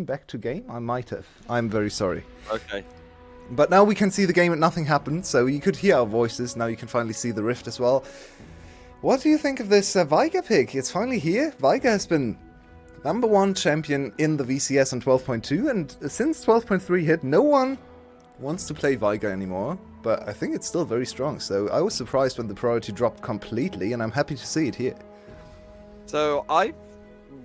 back to game? I might have. I'm very sorry. Okay. But now we can see the game and nothing happened, so you could hear our voices. Now you can finally see the rift as well. What do you think of this Veigar pick? It's finally here. Veigar has been #1 champion in the VCS on 12.2, and since 12.3 hit, no one wants to play Veigar anymore. But I think it's still very strong, so I was surprised when the priority dropped completely, and I'm happy to see it here. So I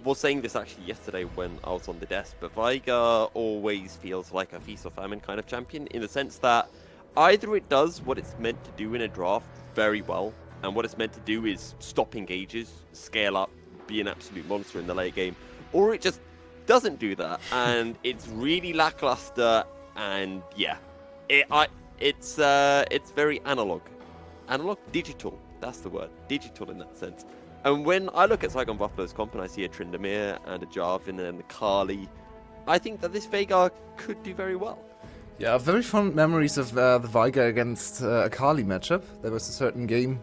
was saying this actually yesterday when I was on the desk, but Veigar always feels like a feast or famine kind of champion, in the sense that either it does what it's meant to do in a draft very well, and what it's meant to do is stop engages, scale up, be an absolute monster in the late game, or it just doesn't do that, and it's really lackluster, and yeah, it's very analog, digital. That's the word, digital in that sense. And when I look at Saigon Buffalo's comp and I see a Tryndamere and a Jarvan and a Kali, I think that this Veigar could do very well. Yeah, very fond memories of the Veigar against a Kali matchup. There was a certain game,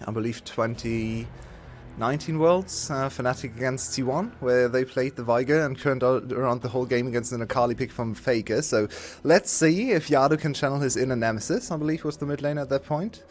I believe 2019 Worlds, Fnatic against T1, where they played the Veigar and turned out around the whole game against an Akali pick from Faker. So let's see if Yado can channel his inner nemesis, I believe was the mid lane at that point.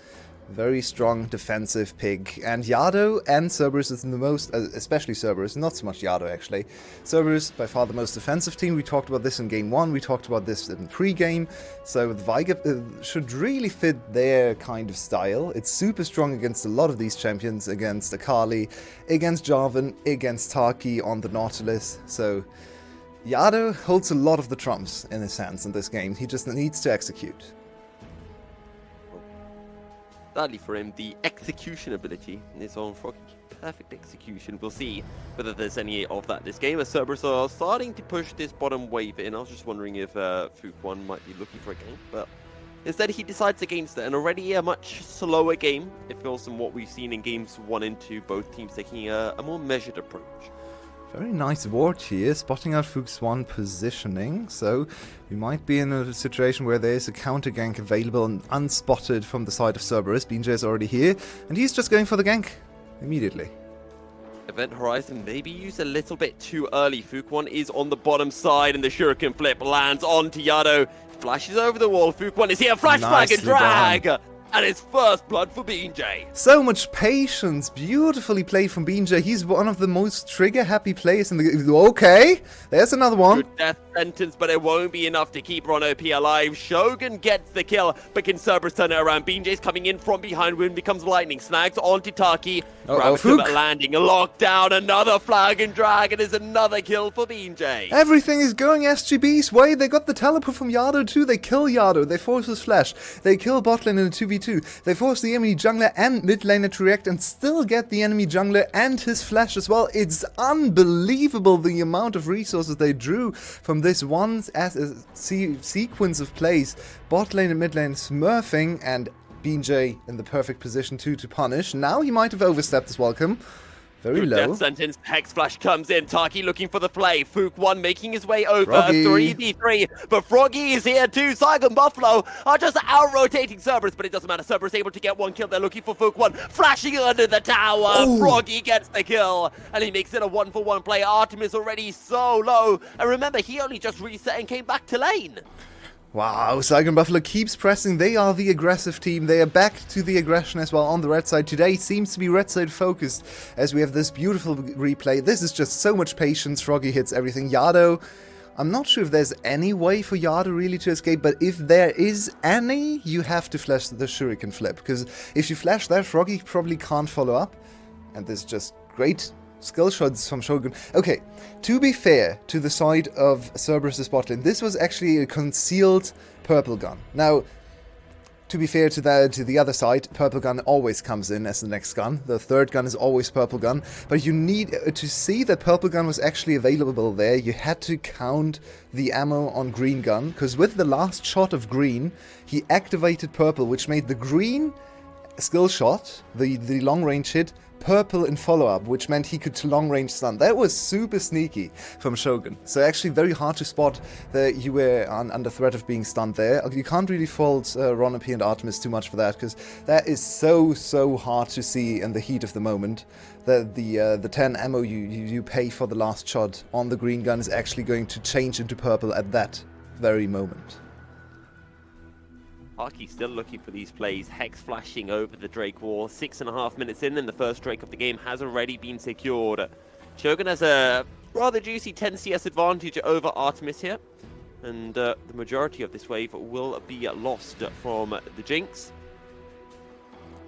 Very strong defensive pick, and Yado and Cerberus is the most, especially Cerberus, not so much Yado actually. Cerberus by far the most defensive team. We talked about this in game 1, we talked about this in pre-game, so the Veigar should really fit their kind of style. It's super strong against a lot of these champions, against Akali, against Jarvan, against Taki on the Nautilus, so Yado holds a lot of the trumps in his hands in this game. He just needs to execute. Sadly for him, the execution ability is on Froggy. Perfect execution. We'll see whether there's any of that this game, as Cerberus are starting to push this bottom wave in. I was just wondering if Fook1 might be looking for a game, but instead he decides against it, and already a much slower game. It feels from what we've seen in games 1 and 2, both teams taking a more measured approach. Very nice ward here, spotting out Fook1 positioning, so we might be in a situation where there is a counter gank available and unspotted from the side of Cerberus. BJ is already here, and he's just going for the gank immediately. Event Horizon maybe used a little bit too early. Fook1 is on the bottom side, and the Shuriken flip lands onto Yado. Flashes over the wall. Fook1 is here, flash flag and drag! Done. And it's first blood for BJ. So much patience. Beautifully played from BJ. He's one of the most trigger-happy players in the... Okay, there's another one. Good death sentence, but it won't be enough to keep Ron OP alive. Shogun gets the kill, but can Cerberus turn it around? BJ's coming in from behind. Wind becomes lightning. Snags onto Taki. Fook landing. Locked down. Another flag and drag. It is another kill for BJ. Everything is going SGB's way. They got the teleport from Yado too. They kill Yado. They force his flash. They kill bot lane in a 2v2. They force the enemy jungler and mid laner to react and still get the enemy jungler and his flash as well. It's unbelievable the amount of resources they drew from this one sequence of plays. Bot lane and mid lane smurfing, and BJ in the perfect position too to punish. Now he might have overstepped his welcome. Very low. Death sentence. Hex flash comes in. Taki looking for the play. Fook1 making his way over. Froggy. 3v3. But Froggy is here too. Saigon Buffalo are just out-rotating Cerberus, but it doesn't matter. Cerberus able to get one kill. They're looking for Fook1. Flashing under the tower. Ooh. Froggy gets the kill. And he makes it a 1-for-1 play. Artemis already so low. And remember, he only just reset and came back to lane. Wow, Saigon Buffalo keeps pressing. They are the aggressive team. They are back to the aggression as well on the red side. Today seems to be red side focused as we have this beautiful replay. This is just so much patience. Froggy hits everything. Yado, I'm not sure if there's any way for Yado really to escape, but if there is any, you have to flash the Shuriken flip, because if you flash that, Froggy probably can't follow up. And this is just great skill shots from Shogun. Okay, to be fair to the side of Cerberus' bot lane, this was actually a concealed purple gun. Now, to be fair to the other side, purple gun always comes in as the next gun. The third gun is always purple gun. But you need to see that purple gun was actually available there. You had to count the ammo on green gun, because with the last shot of green, he activated purple, which made the green skill shot, the long range hit, purple in follow-up, which meant he could long-range stun. That was super sneaky from Shogun. So actually very hard to spot that you were under threat of being stunned there. You can't really fault Ronopi and Artemis too much for that, because that is so hard to see in the heat of the moment. The 10 ammo you pay for the last shot on the green gun is actually going to change into purple at that very moment. Arky still looking for these plays. Hex flashing over the Drake wall. 6.5 minutes in, and the first Drake of the game has already been secured. Shogun has a rather juicy 10 CS advantage over Artemis here. And the majority of this wave will be lost from the Jinx.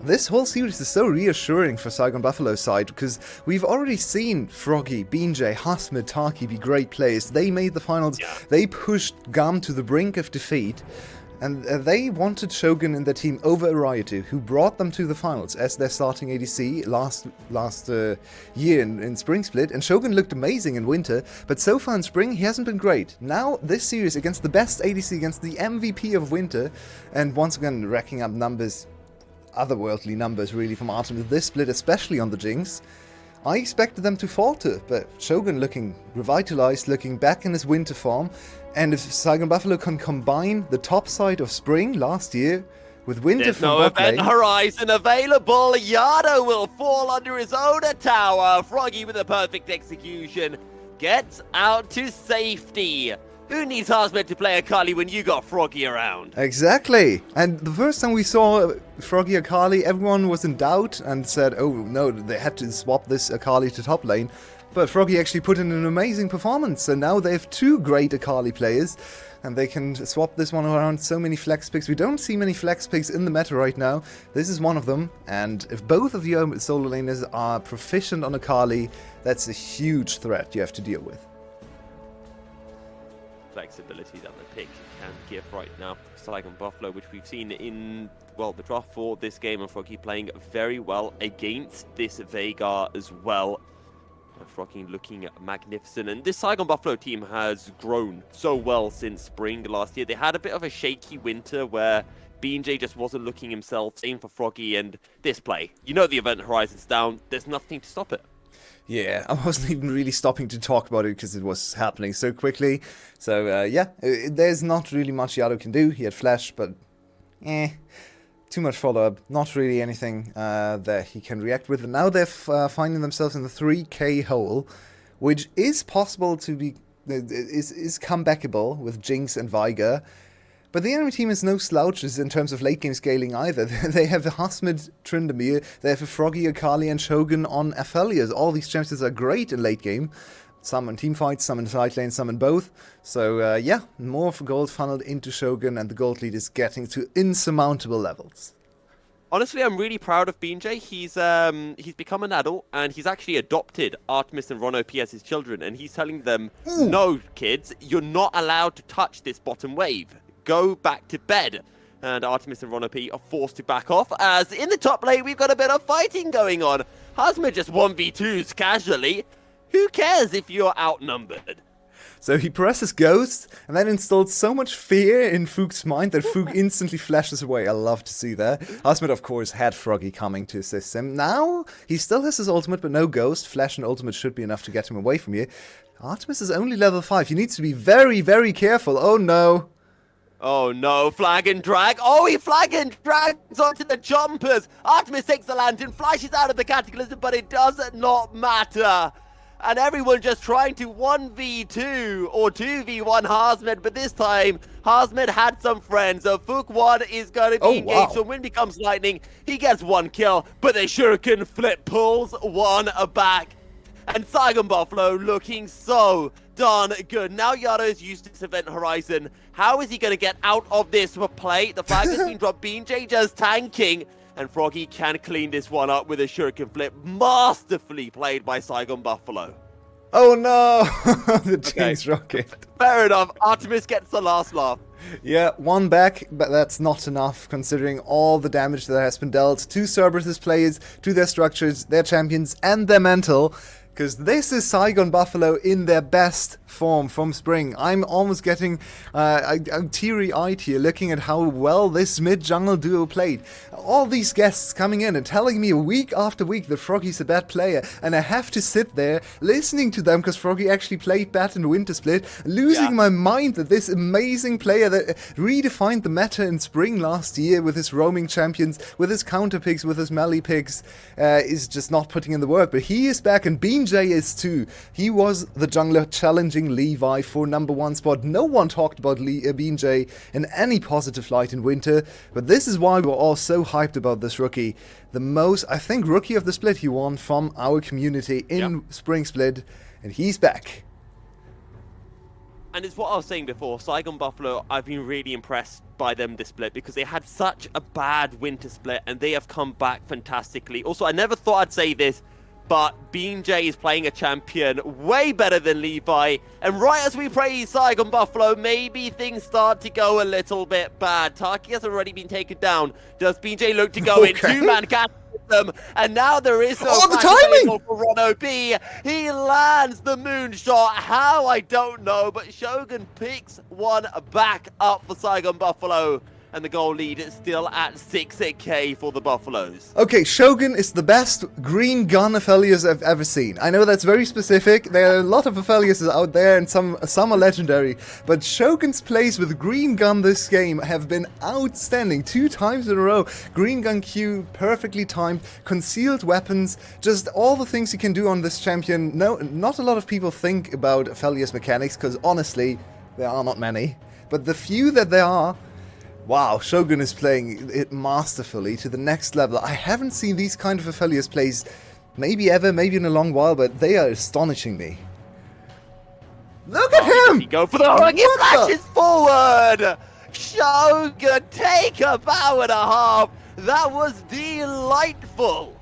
This whole series is so reassuring for Saigon Buffalo's side, because we've already seen Froggy, Beanjay, Hasmid, Taki be great players. They made the finals. Yeah. They pushed GAM to the brink of defeat. And they wanted Shogun in their team over Ariatu, who brought them to the finals as their starting ADC last year in Spring Split. And Shogun looked amazing in Winter, but so far in Spring he hasn't been great. Now this series against the best ADC, against the MVP of Winter, and once again racking up numbers, otherworldly numbers really from Artemis this split, especially on the Jinx. I expected them to falter, but Shogun looking revitalized, looking back in his Winter form. And if Saigon Buffalo can combine the top side of Spring last year with Winter There's from no bot event lane, horizon available. Yado will fall under his own tower. Froggy with a perfect execution gets out to safety. Who needs Hasmed to play Akali when you got Froggy around? Exactly. And the first time we saw Froggy Akali, everyone was in doubt and said, oh no, they had to swap this Akali to top lane. But Froggy actually put in an amazing performance, and now they have two great Akali players, and they can swap this one around. So many flex picks. We don't see many flex picks in the meta right now. This is one of them, and if both of your solo laners are proficient on Akali, that's a huge threat you have to deal with. Flexibility that the pick can give right now for Saigon Buffalo, which we've seen in, well, the draft for this game, and Froggy playing very well against this Veigar as well. Froggy looking magnificent, and this Saigon Buffalo team has grown so well since Spring last year. They had a bit of a shaky winter where BJ just wasn't looking himself. Same for Froggy, and this play, you know, the event horizon's down. There's nothing to stop it. Yeah, I wasn't even really stopping to talk about it because it was happening so quickly. So yeah, there's not really much Yado can do. He had flash, but too much follow-up. Not really anything that he can react with. And now they're finding themselves in the 3k hole, which is possible to be is comebackable with Jinx and Veigar. But the enemy team is no slouches in terms of late-game scaling either. They have a Hasmid Tryndamere, they have a Froggy, Akali, and Shogun on Aphelios. All these champions are great in late game. Some in teamfights, some in side lane, some in both. So yeah, more of gold funneled into Shogun, and the gold lead is getting to insurmountable levels. Honestly, I'm really proud of BJ. He's become an adult, and he's actually adopted Artemis and Rono P as his children, and he's telling them, no, kids, you're not allowed to touch this bottom wave. Go back to bed. And Artemis and Rono P are forced to back off, as in the top lane, we've got a bit of fighting going on. Hasma just 1v2s casually. Who cares if you're outnumbered? So he presses Ghost, and then installs so much fear in Fook's mind that Fook instantly flashes away. I love to see that. Hasmid, of course, had Froggy coming to assist him. Now, he still has his ultimate, but no Ghost. Flash and ultimate should be enough to get him away from you. Artemis is only level 5. He needs to be very, very careful. Oh no. Oh no, flag and drag. Oh, he flag and drags onto the jumpers. Artemis takes the lantern, flashes out of the cataclysm, but it does not matter. And everyone just trying to 1v2 or 2v1 Hasmed, but this time, Hasmed had some friends. So Fook 1 is going to be engaged, so when becomes lightning, he gets 1 kill, but the shuriken flip pulls 1 back. And Saigon Buffalo looking so darn good. Now Yado's used to this event horizon. How is he going to get out of this play? The flag has been dropped. BJ just tanking. And Froggy can clean this one up with a shuriken flip. Masterfully played by Saigon Buffalo. Oh no! The Jinx rocket. Fair enough. Artemis gets the last laugh. Yeah, 1 back, but that's not enough considering all the damage that has been dealt to Cerberus' players, to their structures, their champions, and their mental. Because this is Saigon Buffalo in their best form from Spring. I'm almost getting I'm teary-eyed here looking at how well this mid-jungle duo played. All these guests coming in and telling me week after week that Froggy's a bad player, and I have to sit there listening to them because Froggy actually played bad in Winter Split, losing my mind that this amazing player that redefined the meta in Spring last year with his roaming champions, with his counter picks, with his melee picks, is just not putting in the work. But he is back, and Bean J is too. He was the jungler challenging Levi for #1 spot. No one talked about Bean J in any positive light in Winter, but this is why we're all so hyped about this rookie. The most, I think, rookie of the split he won from our community in Spring Split, and he's back. And it's what I was saying before, Saigon Buffalo, I've been really impressed by them this split because they had such a bad Winter Split and they have come back fantastically. Also, I never thought I'd say this, but Bean J is playing a champion way better than Levi. And right as we praise Saigon Buffalo, maybe things start to go a little bit bad. Taki has already been taken down. Does Bean J look to go in? Two-man catch them, and now there is no the timing for Rono B. He lands the moonshot. How, I don't know, but Shogun picks one back up for Saigon Buffalo. And the goal lead is still at 6k for the Buffaloes. Okay, Shogun is the best green gun Aphelios I've ever seen. I know that's very specific. There are a lot of Aphelios out there and some are legendary. But Shogun's plays with green gun this game have been outstanding. 2 times in a row. Green gun Q, perfectly timed, concealed weapons, just all the things you can do on this champion. No, not a lot of people think about Aphelios mechanics because honestly, there are not many. But the few that there are, wow, Shogun is playing it masterfully to the next level. I haven't seen these kind of Aphelios plays maybe ever, maybe in a long while, but they are astonishing me. Look at him! Go for the hook, he flashes forward! Shogun, take a bow and a half! That was delightful!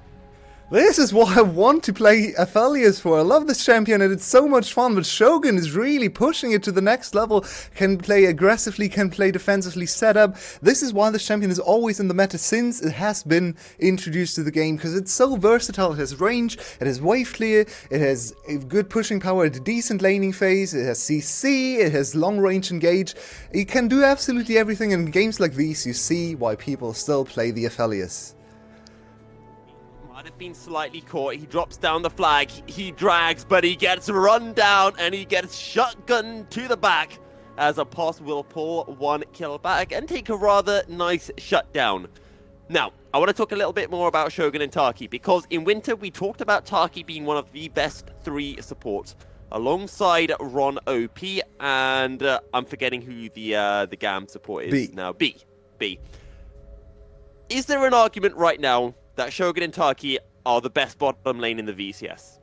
This is what I want to play Aphelios for. I love this champion and it's so much fun, but Shogun is really pushing it to the next level. Can play aggressively, can play defensively set up. This is why this champion is always in the meta since it has been introduced to the game, because it's so versatile. It has range, it has wave clear, it has a good pushing power, a decent laning phase, it has CC, it has long range engage. It can do absolutely everything, and in games like these you see why people still play the Aphelios. Might have been slightly caught. He drops down the flag. He drags, but he gets run down and he gets shotgun to the back as a Apost will pull 1 kill back and take a rather nice shutdown. Now, I want to talk a little bit more about Shogun and Taki because in Winter we talked about Taki being one of the best 3 supports alongside Ron OP and I'm forgetting who the GAM support is now. B. Is there an argument right now that Shogun and Taki are the best bottom lane in the VCS?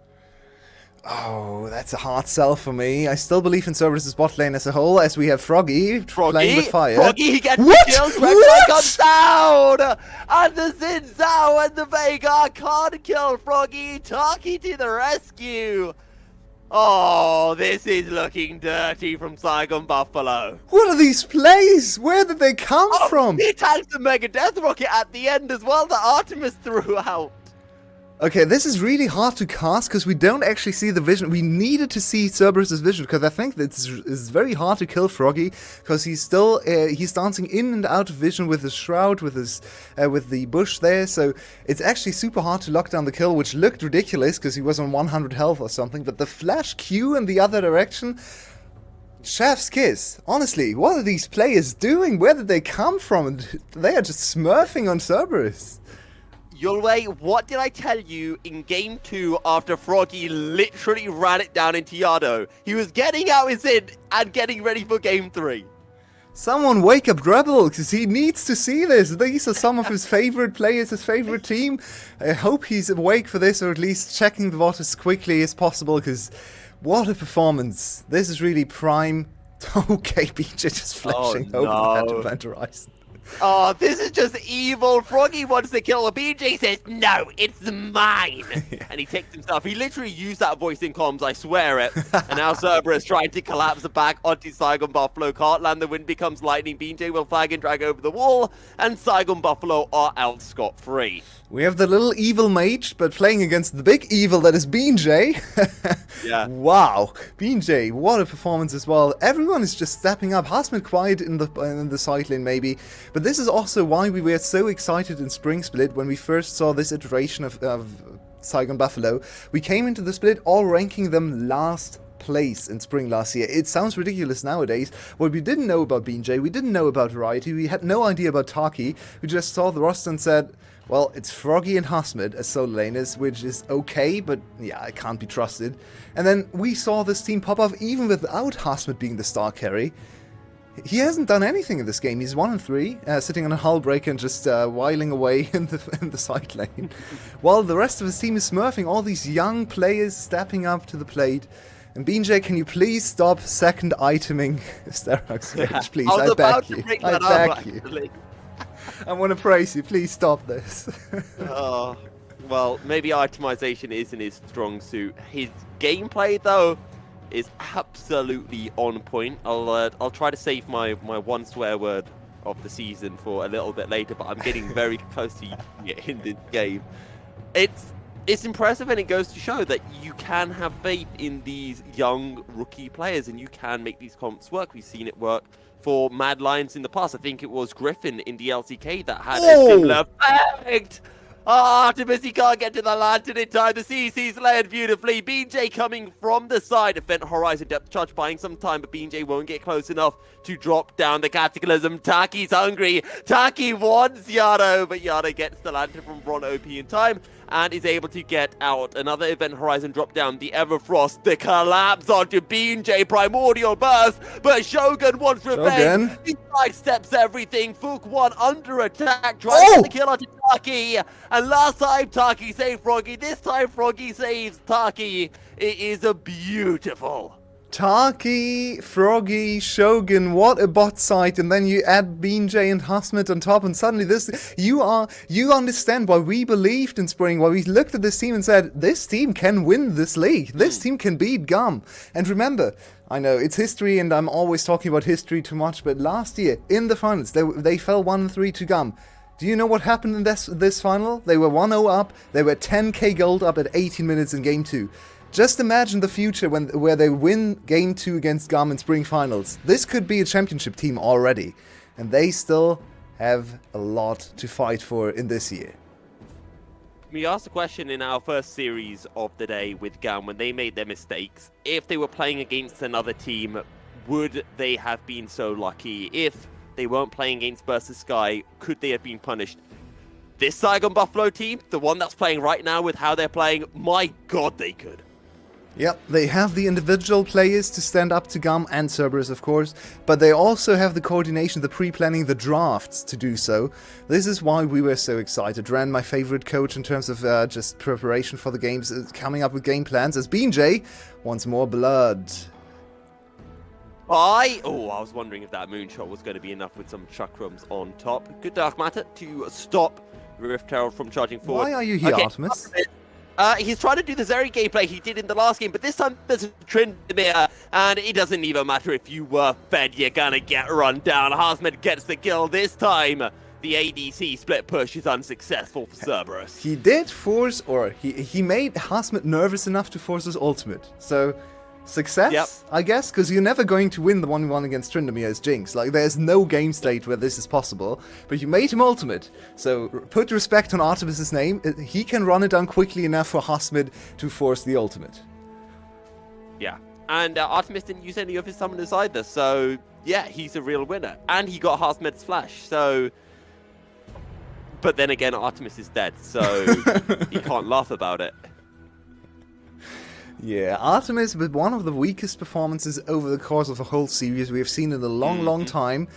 Oh, that's a hard sell for me. I still believe in Cerberus' bot lane as a whole, as we have Froggy playing with fire. Froggy, he gets the kill, Dragline comes down! And the Xin Zhao and the Veigar can't kill Froggy. Taki to the rescue! Oh, this is looking dirty from Saigon Buffalo. What are these plays? Where did they come from? He tanked the Mega Death Rocket at the end as well that Artemis threw out. Okay, this is really hard to cast because we don't actually see the vision. We needed to see Cerberus' vision because I think it's very hard to kill Froggy because he's still he's dancing in and out of vision with his shroud, with his with the bush there. So it's actually super hard to lock down the kill, which looked ridiculous because he was on 100 health or something. But the flash Q in the other direction, chef's kiss. Honestly, what are these players doing? Where did they come from? They are just smurfing on Cerberus. Yulwei, what did I tell you in Game 2 after Froggy literally ran it down into Yado? He was getting out his in and getting ready for Game 3. Someone wake up Drebel, because he needs to see this. These are some of his favorite players, his favorite team. I hope he's awake for this, or at least checking the VOD as quickly as possible, because what a performance. This is really prime. Okay, BJ just flashing over the Phantom Horizon. Oh, this is just evil. Froggy wants to kill him. BJ says, no, it's mine. Yeah. And he takes himself. He literally used that voice in comms, I swear it. And now Cerberus trying to collapse back onto Saigon Buffalo. Can't land. The wind becomes lightning. BJ will flag and drag over the wall. And Saigon Buffalo are out scot-free. We have the little evil mage, but playing against the big evil that is BJ. Yeah. Wow. BJ, what a performance as well. Everyone is just stepping up. Hasmet quiet in the side lane maybe. But this is also why we were so excited in Spring Split when we first saw this iteration of Saigon Buffalo. We came into the split all ranking them last place in spring last year. It sounds ridiculous nowadays. What we didn't know about BJ, we didn't know about Variety, we had no idea about Taki. We just saw the roster and said, well, it's Froggy and Hasmet as solo laners, which is okay, but yeah, it can't be trusted. And then we saw this team pop off even without Hasmet being the star carry. He hasn't done anything in this game. He's 1-3, sitting on a hull breaker and just whiling away in the side lane. While the rest of his team is smurfing, all these young players stepping up to the plate. And BJ, can you please stop second iteming Sterox Rage, please? I beg you. I beg you. I want to praise you. Please stop this. Oh, well, maybe itemization isn't his strong suit. His gameplay, though, is absolutely on point. I'll try to save my one swear word of the season for a little bit later, but I'm getting very close to using it in this game. It's impressive, and it goes to show that you can have faith in these young rookie players, and you can make these comps work. We've seen it work for Mad Lions in the past. I think it was Griffin in the LCK that had a similar effect. Artemis, he can't get to the lantern in time. The CC's layered beautifully. BJ coming from the side. Event Horizon depth charge buying some time, but BJ won't get close enough to drop down the Cataclysm. Taki's hungry. Taki wants Yano, but Yano gets the lantern from Bron OP in time and is able to get out. Another Event Horizon drop down. The Everfrost, the collapse onto BJ. Primordial burst, but Shogun wants revenge. He sidesteps everything. Fook 1 under attack, trying to get the kill onto Taki. And last time Taki saved Froggy, this time Froggy saves Taki. It is a beautiful. Taki, Froggy, Shogun, what a bot site, and then you add BJ and Hasmet on top, and suddenly this, you understand why we believed in Spring, why we looked at this team and said, this team can win this league, this team can beat GUM. And remember, I know, it's history and I'm always talking about history too much, but last year, in the finals, they fell 1-3 to GUM. Do you know what happened in this final? They were 1-0 up, they were 10k gold up at 18 minutes in Game 2. Just imagine the future where they win Game 2 against GUM in Spring Finals. This could be a championship team already. And they still have a lot to fight for in this year. We asked a question in our first series of the day with GUM when they made their mistakes. If they were playing against another team, would they have been so lucky? If they weren't playing against Versus Sky, could they have been punished? This Saigon Buffalo team, the one that's playing right now with how they're playing, my god, they could. Yep, they have the individual players to stand up to GUM and Cerberus, of course, but they also have the coordination, the pre-planning, the drafts to do so. This is why we were so excited. Ran, my favorite coach in terms of just preparation for the games, coming up with game plans, as BJ wants more blood. I was wondering if that moonshot was going to be enough with some chakrams on top. Good Dark Matter to stop Rift Herald from charging forward. Why are you here, Artemis? He's trying to do the very gameplay he did in the last game, but this time there's a Tryndamere, and it doesn't even matter if you were fed, you're gonna get run down. Hasmet gets the kill this time. The ADC split push is unsuccessful for Cerberus. He did force, or he made Hasmet nervous enough to force his ultimate. So, success, I guess, because you're never going to win the 1v1 against Tryndamere as Jinx. Like, there's no game state where this is possible, but you made him ultimate. So, put respect on Artemis' name. He can run it down quickly enough for Hasmet to force the ultimate. Yeah, and Artemis didn't use any of his summoners either, so yeah, he's a real winner. And he got Hasmet's flash, so... But then again, Artemis is dead, so he can't laugh about it. Yeah, Artemis with one of the weakest performances over the course of the whole series we have seen in a long time.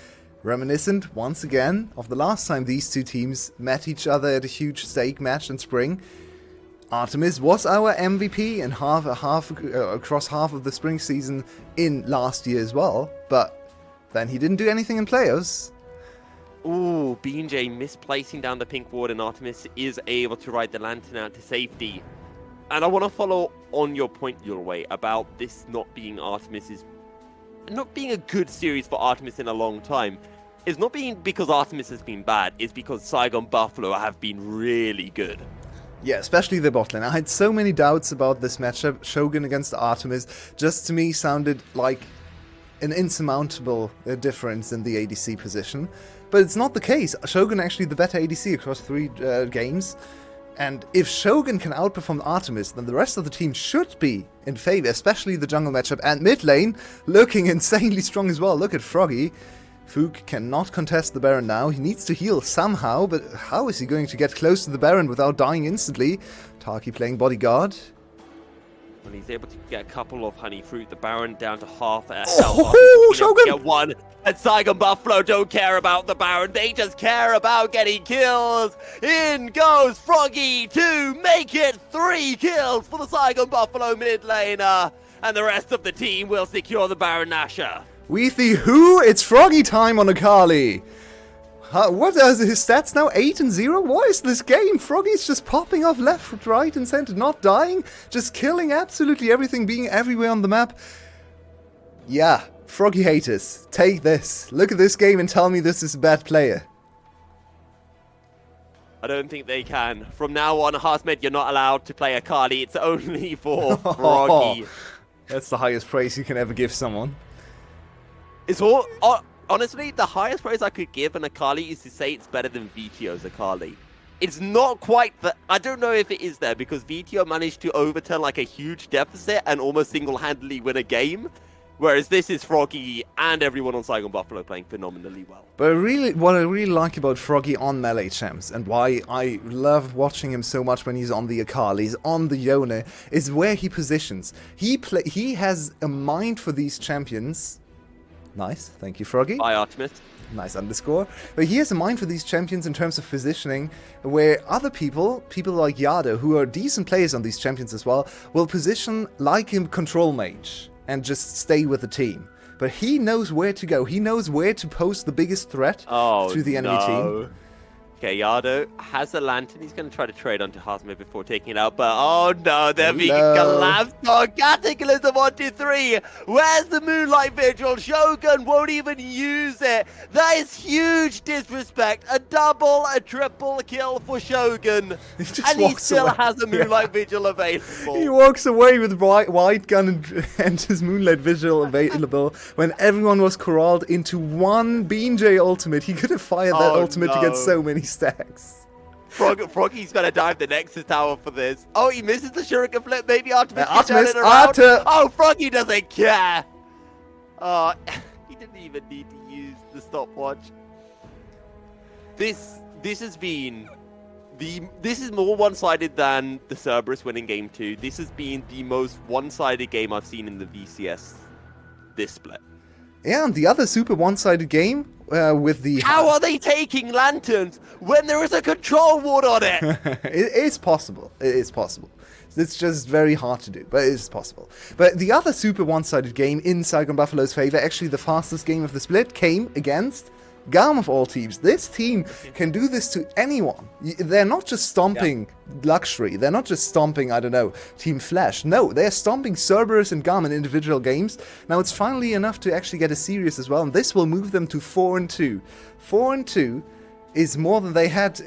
Reminiscent, once again, of the last time these two teams met each other at a huge stake match in Spring. Artemis was our MVP in across half of the Spring season in last year as well, but then he didn't do anything in playoffs. Ooh, BJ misplacing down the pink ward, and Artemis is able to ride the Lantern out to safety. And I want to follow on your point, your way, about this not being not being a good series for Artemis in a long time. It's not being because Artemis has been bad, it's because Saigon Buffalo have been really good. Yeah, especially the bot lane. I had so many doubts about this matchup. Shogun against Artemis just to me sounded like an insurmountable difference in the ADC position. But it's not the case. Shogun actually the better ADC across 3 games. And if Shogun can outperform Artemis, then the rest of the team should be in favor, especially the jungle matchup. And mid lane, looking insanely strong as well. Look at Froggy. Fook cannot contest the Baron now. He needs to heal somehow, but how is he going to get close to the Baron without dying instantly? Taki playing bodyguard. When he's able to get a couple of honey fruit, the Baron down to half health. Oh, Shogun! Get one. And Saigon Buffalo don't care about the Baron. They just care about getting kills. In goes Froggy to make it 3 kills for the Saigon Buffalo mid laner. And the rest of the team will secure the Baron Nashor. Weethy who? It's Froggy time on Akali. What are his stats now? 8-0? What is this game? Froggy's just popping off left, right, and center, not dying, just killing absolutely everything, being everywhere on the map. Yeah, Froggy haters, take this. Look at this game and tell me this is a bad player. I don't think they can. From now on, Hearthmed, you're not allowed to play Akali. It's only for Froggy. That's the highest praise you can ever give someone. It's all... honestly, the highest praise I could give an Akali is to say it's better than VTO's Akali. It's not quite the... I don't know if it is there, because VTO managed to overturn like a huge deficit and almost single-handedly win a game. Whereas this is Froggy and everyone on Saigon Buffalo playing phenomenally well. But what I really like about Froggy on Melee Champs, and why I love watching him so much when he's on the Akalis, on the Yone, is where he positions. He has a mind for these champions. Nice, thank you, Froggy. Bye, Artemis. Nice underscore. But he has a mind for these champions in terms of positioning, where other people like Yado, who are decent players on these champions as well, will position like a control mage and just stay with the team. But he knows where to go. He knows where to pose the biggest threat to the enemy team. Okay, Yado has a lantern. He's going to try to trade onto Hearthmed before taking it out. But oh no, they're being collapsed. Oh, Cataclysm 1, 2, 3. Where's the Moonlight Vigil? Shogun won't even use it. That is huge disrespect. A double, a triple kill for Shogun. And he still has a Moonlight Vigil available. He walks away with white gun and his Moonlight Vigil available when everyone was corralled into one BJ ultimate. He could have fired that ultimate to get so many stacks. Froggy's gonna dive the Nexus Tower for this. Oh, he misses the Shuriken flip. Maybe Artemis can turn it around. Oh, Froggy doesn't care. He didn't even need to use the stopwatch. This has been this is more one-sided than the Cerberus winning game 2. This has been the most one-sided game I've seen in the VCS this split. Yeah, and the other super one-sided game with the... How are they taking lanterns when there is a control ward on it? It is possible. It is possible. It's just very hard to do, but it is possible. But the other super one-sided game in Saigon Buffalo's favor, actually the fastest game of the split, came against GAM of all teams. This team can do this to anyone. They're not just stomping Luxury. They're not just stomping, I don't know, Team Flash. No, they're stomping Cerberus and GAM in individual games. Now it's finally enough to actually get a series as well, and this will move them to 4-2. 4-2 is more than they had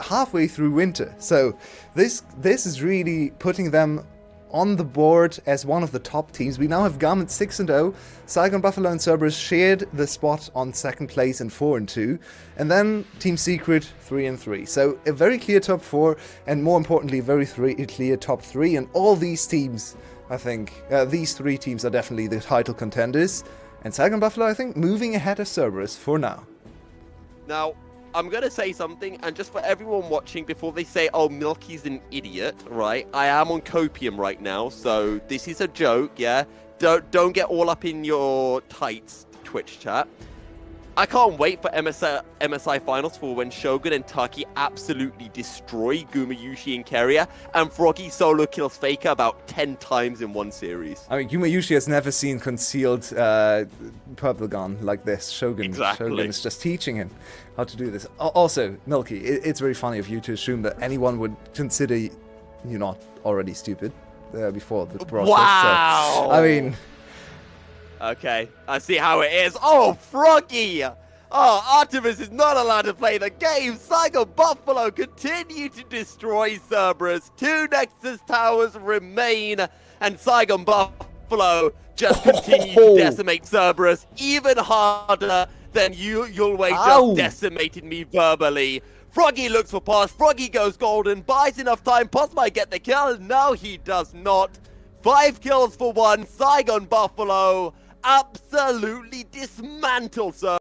halfway through winter. So this is really putting them on the board as one of the top teams. We now have GAM at 6-0. Saigon Buffalo and Cerberus shared the spot on second place in 4-2. And then Team Secret 3-3. So a very clear top 4, and more importantly, a very clear top 3. And all these teams, I think, these 3 teams are definitely the title contenders. And Saigon Buffalo, I think, moving ahead of Cerberus for now. Now, I'm going to say something, and just for everyone watching, before they say, oh, Milky's an idiot, right? I am on copium right now, so this is a joke, yeah? Don't get all up in your tights, Twitch chat. I can't wait for MSI Finals for when Shogun and Taki absolutely destroy Gumayushi and Keria, and Froggy solo kills Faker about 10 times in one series. I mean, Gumayushi has never seen concealed purple gun like this. Shogun is just teaching him how to do this. Also, Milky, it's very funny of you to assume that anyone would consider you not already stupid before the process. Wow! So, I mean... Okay, I see how it is. Oh, Froggy! Oh, Artemis is not allowed to play the game. Saigon Buffalo continue to destroy Cerberus. 2 Nexus towers remain, and Saigon Buffalo just continue to decimate Cerberus even harder than Yulwei just decimated me verbally. Froggy looks for Pos. Froggy goes golden, buys enough time. Pos might get the kill. No, he does not. 5 kills for 1. Saigon Buffalo absolutely dismantle Cerberus.